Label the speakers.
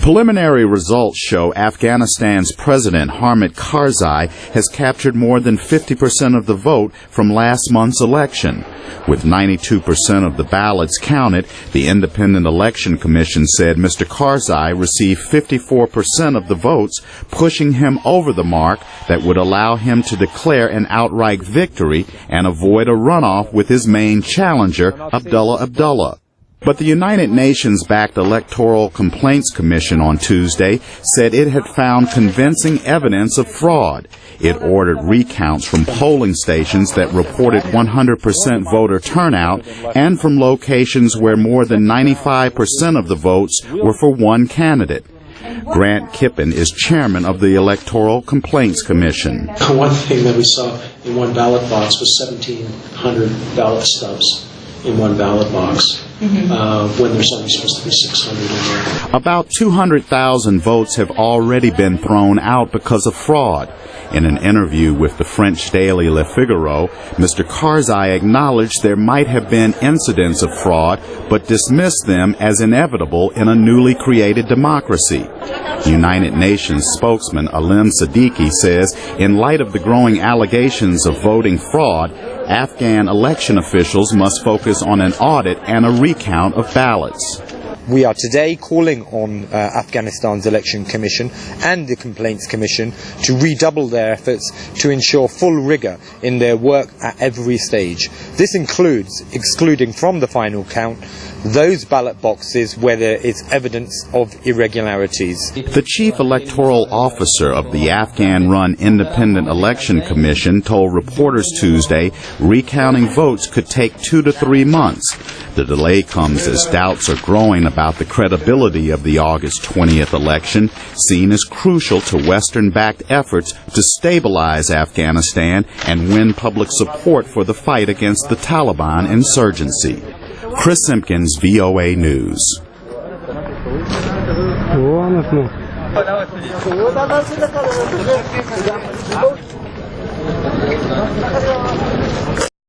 Speaker 1: Preliminary results show Afghanistan's President Hamid Karzai has captured more than 50% of the vote from last month's election. With 92% of the ballots counted, the Independent Election Commission said Mr. Karzai received 54% of the votes, pushing him over the mark that would allow him to declare an outright victory and avoid a runoff with his main challenger, Abdullah. But the United Nations-backed Electoral Complaints Commission on Tuesday said it had found convincing evidence of fraud. It ordered recounts from polling stations that reported 100% voter turnout and from locations where more than 95% of the votes were for one candidate. Grant Kippen is chairman of the Electoral Complaints Commission.
Speaker 2: One thing that we saw in one ballot box was 1,700 ballot stubs in one ballot box. When there's only supposed to be 600 in there.
Speaker 1: About 200,000 votes have already been thrown out because of fraud. In an interview with the French daily Le Figaro, Mr. Karzai acknowledged there might have been incidents of fraud, but dismissed them as inevitable in a newly created democracy. United Nations spokesman Alim Siddiqui says, in light of the growing allegations of voting fraud, Afghan election officials must focus on an audit and a recount of ballots.
Speaker 3: We are today calling on Afghanistan's Election Commission and the Complaints Commission to redouble their efforts to ensure full rigour in their work at every stage. This includes excluding from the final count those ballot boxes where there is evidence of irregularities.
Speaker 1: The chief electoral officer of the Afghan-run Independent Election Commission told reporters Tuesday recounting votes could take 2 to 3 months. The delay comes as doubts are growing about the credibility of the August 20th election, seen as crucial to Western-backed efforts to stabilize Afghanistan and win public support for the fight against the Taliban insurgency. Chris Simkins, VOA News.